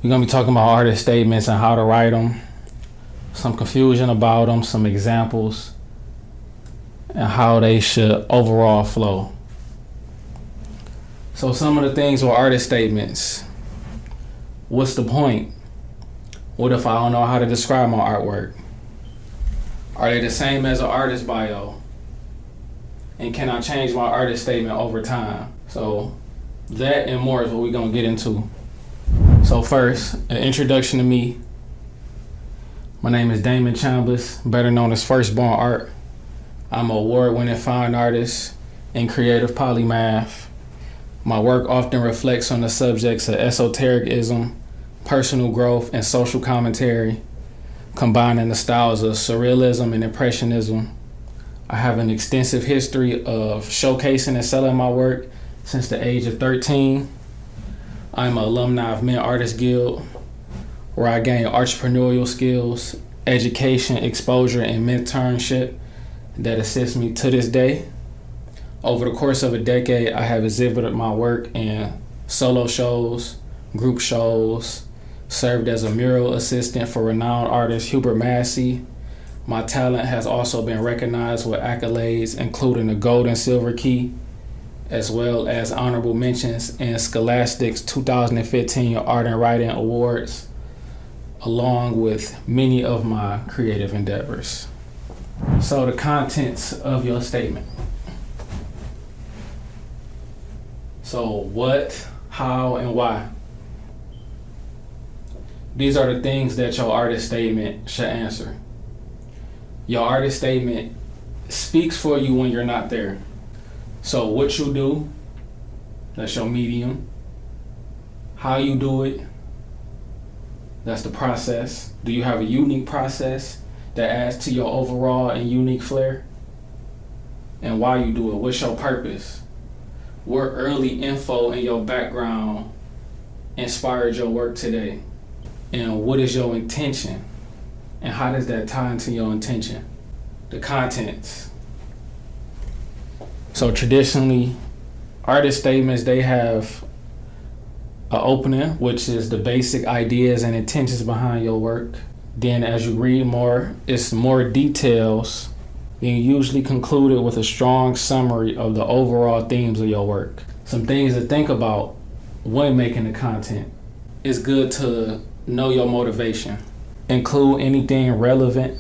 We're gonna be talking about artist statements and how to write them, some confusion about them, some examples, and how they should overall flow. So some of the things with artist statements. What's the point? What if I don't know how to describe my artwork? Are they the same as an artist bio? And can I change my artist statement over time? So that and more is what we're gonna get into. So first, an introduction to me. My name is Damon Chambliss, better known as Firstborn Art. I'm an award-winning fine artist and creative polymath. My work often reflects on the subjects of esotericism, personal growth, and social commentary, combining the styles of surrealism and impressionism. I have an extensive history of showcasing and selling my work since the age of 13. I'm an alumni of Men Artists Guild, where I gained entrepreneurial skills, education, exposure, and mentorship that assists me to this day. Over the course of a decade, I have exhibited my work in solo shows, group shows, served as a mural assistant for renowned artist Hubert Massey. My talent has also been recognized with accolades, including the Gold and Silver Key, as well as honorable mentions in Scholastic's 2015 Art and Writing Awards, along with many of my creative endeavors. So the contents of your statement. So what, how, and why? These are the things that your artist statement should answer. Your artist statement speaks for you when you're not there. So what you do, that's your medium. How you do it, that's the process. Do you have a unique process that adds to your overall and unique flair? And why you do it, what's your purpose? What early info in your background inspired your work today? And what is your intention? And how does that tie into your intention? The contents. So traditionally, artist statements, they have an opening, which is the basic ideas and intentions behind your work. Then as you read more, it's more details, being usually concluded with a strong summary of the overall themes of your work. Some things to think about when making the content. It's good to know your motivation. Include anything relevant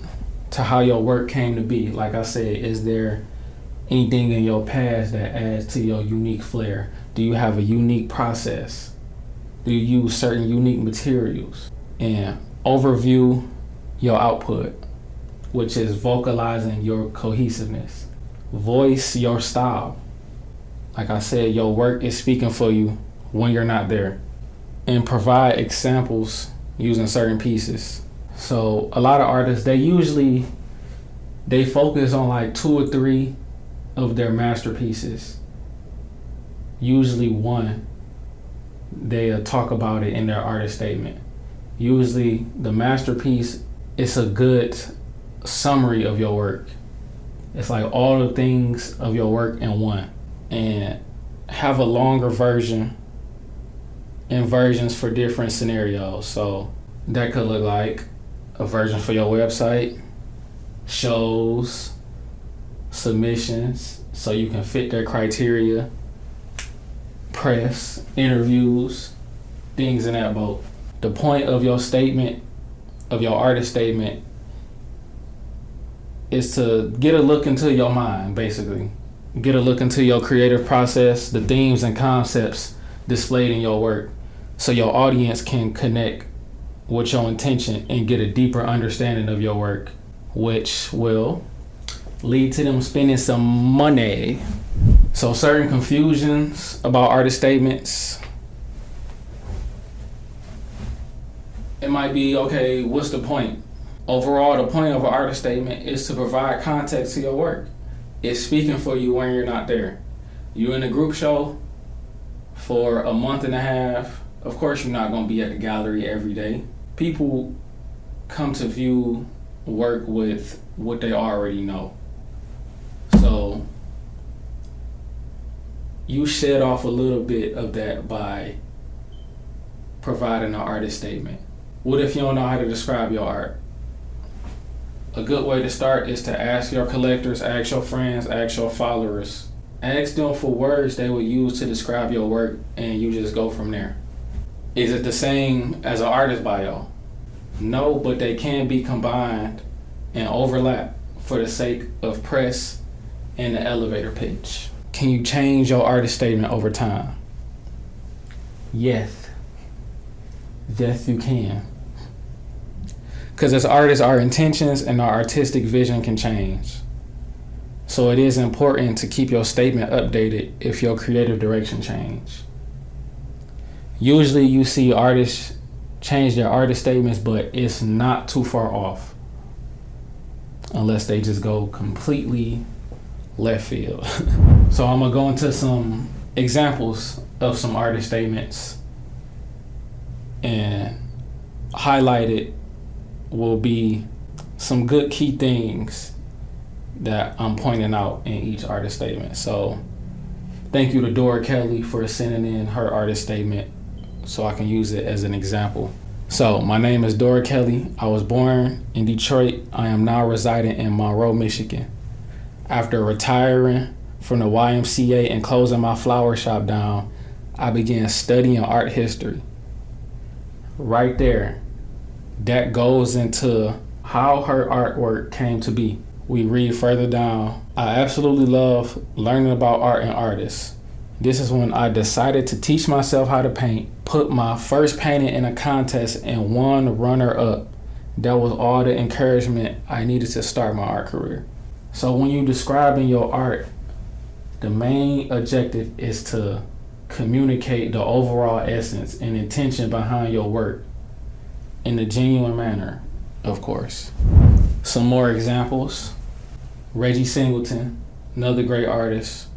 to how your work came to be. Like I said, is there anything in your past that adds to your unique flair? Do you have a unique process? Do you use certain unique materials? And overview your output, which is vocalizing your cohesiveness. Voice your style. Like I said, your work is speaking for you when you're not there. And provide examples using certain pieces. So a lot of artists, they focus on like 2 or 3 of their masterpieces. Usually one, they talk about it in their artist statement. Usually the masterpiece, it's a good summary of your work. It's like all the things of your work in one. And have a longer version and versions for different scenarios. So that could look like a version for your website, shows, submissions, so you can fit their criteria, press, interviews, things in that boat. The point of your statement, of your artist statement, is to get a look into your mind, basically. Get a look into your creative process, the themes and concepts displayed in your work, so your audience can connect with your intention and get a deeper understanding of your work, which will lead to them spending some money. So certain confusions about artist statements. It might be, okay, what's the point? Overall, the point of an artist statement is to provide context to your work. It's speaking for you when you're not there. You're in a group show for a month and a half. Of course, you're not going to be at the gallery every day. People come to view work with what they already know. So you shed off a little bit of that by providing an artist statement. What if you don't know how to describe your art? A good way to start is to ask your collectors, ask your friends, ask your followers. Ask them for words they would use to describe your work, and you just go from there. Is it the same as an artist bio? No, but they can be combined and overlap for the sake of press and the elevator pitch. Can you change your artist statement over time? Yes. Yes, you can. Because as artists, our intentions and our artistic vision can change. So it is important to keep your statement updated if your creative direction change. Usually you see artists change their artist statements, but it's not too far off. Unless they just go completely left field. So I'm gonna go into some examples of some artist statements, and highlighted will be some good key things that I'm pointing out in each artist statement. So thank you to Dora Kelley for sending in her artist statement so I can use it as an example. So my name is Dora Kelley. I was born in Detroit. I am now residing in Monroe, Michigan. After retiring from the YMCA and closing my flower shop down, I began studying art history. Right there, that goes into how her artwork came to be. We read further down. I absolutely love learning about art and artists. This is when I decided to teach myself how to paint, put my first painting in a contest and won runner-up. That was all the encouragement I needed to start my art career. So when you're describing your art, the main objective is to communicate the overall essence and intention behind your work in a genuine manner, of course. Some more examples. Reggie Singleton, another great artist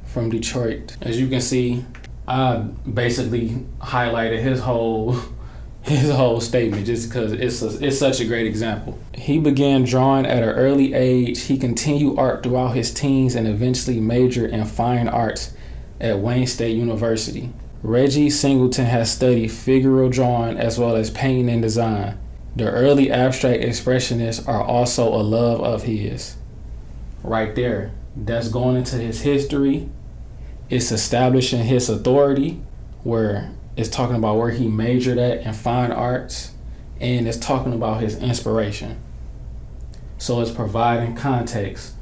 from Detroit. As you can see, I basically highlighted his whole statement just because it's such a great example. He began drawing at an early age. He continued art throughout his teens and eventually majored in fine arts at Wayne State University. Reggie Singleton has studied figural drawing as well as painting and design. The early abstract expressionists are also a love of his. Right there, that's going into his history. It's establishing his authority, where it's talking about where he majored at in fine arts, and it's talking about his inspiration. So it's providing context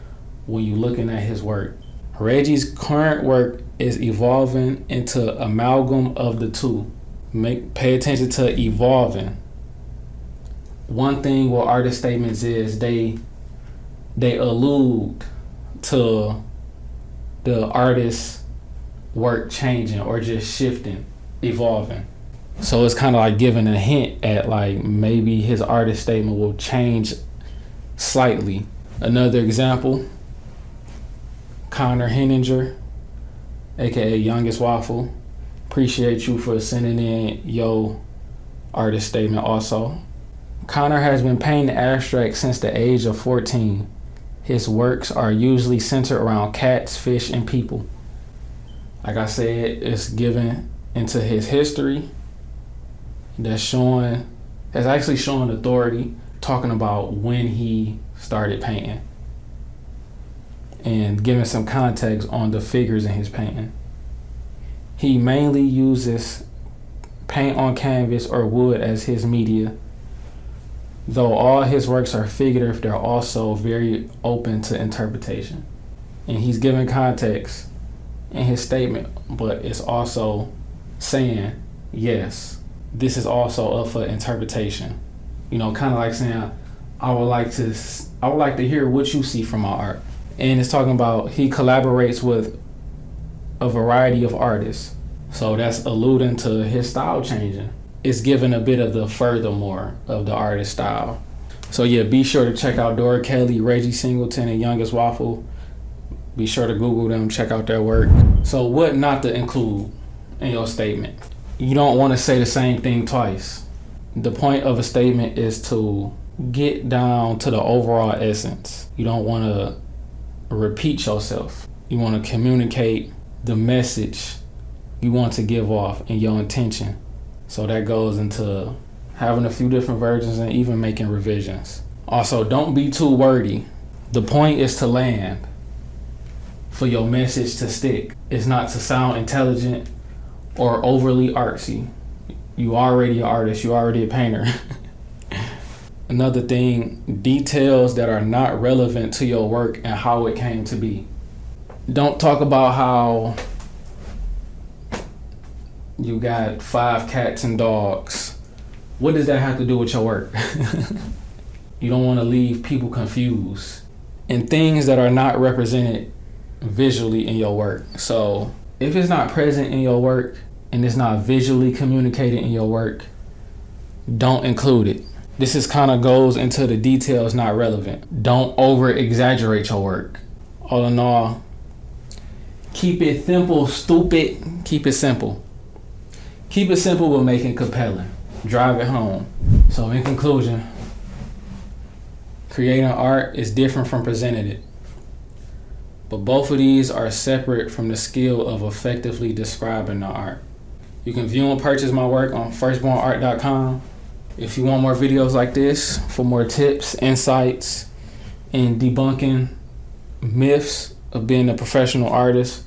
when you're looking at his work. Reggie's current work is evolving into amalgam of the two. Pay attention to evolving. One thing with artist statements is they allude to the artist's work changing or just shifting, evolving. So it's kind of like giving a hint at like maybe his artist statement will change slightly. Another example, Henninger, aka Youngest Waffle. Appreciate you for sending in your artist statement also. Connor has been painting abstract since the age of 14. His works are usually centered around cats, fish, and people. Like I said, it's given into his history. That's actually showing authority, talking about when he started painting and giving some context on the figures in his painting. He mainly uses paint on canvas or wood as his media. Though all his works are figurative, they're also very open to interpretation. And he's giving context in his statement, but it's also saying, yes, this is also up for interpretation. You know, kind of like saying, I would like to hear what you see from my art. And it's talking about he collaborates with a variety of artists. So that's alluding to his style changing. It's giving a bit of the furthermore of the artist style. So yeah, be sure to check out Dora Kelley, Reggie Singleton, and Youngest Waffle. Be sure to Google them, check out their work. So what not to include in your statement? You don't want to say the same thing twice. The point of a statement is to get down to the overall essence. You don't want to repeat yourself. You want to communicate the message you want to give off and your intention. So that goes into having a few different versions and even making revisions. Also, don't be too wordy. The point is to land, for your message to stick. It's not to sound intelligent or overly artsy. You already an artist, you already a painter. Another thing, details that are not relevant to your work and how it came to be. Don't talk about how you got 5 cats and dogs. What does that have to do with your work? You don't want to leave people confused. And things that are not represented visually in your work. So if it's not present in your work and it's not visually communicated in your work, don't include it. This is kind of goes into the details not relevant. Don't over exaggerate your work. All in all, keep it simple, stupid. Keep it simple. Keep it simple but make it compelling. Drive it home. So in conclusion, creating art is different from presenting it. But both of these are separate from the skill of effectively describing the art. You can view and purchase my work on firstbornart.com. If you want more videos like this, for more tips, insights, and debunking myths of being a professional artist,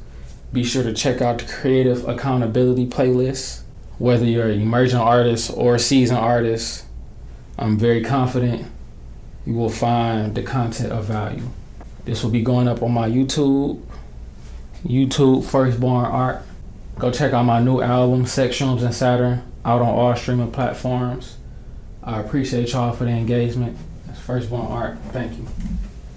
be sure to check out the Creative Accountability playlist. Whether you're an emerging artist or a seasoned artist, I'm very confident you will find the content of value. This will be going up on my YouTube Firstborn Art. Go check out my new album, Sex, Shrooms, and Saturn, out on all streaming platforms. I appreciate y'all for the engagement. That's Firstborn Art. Thank you.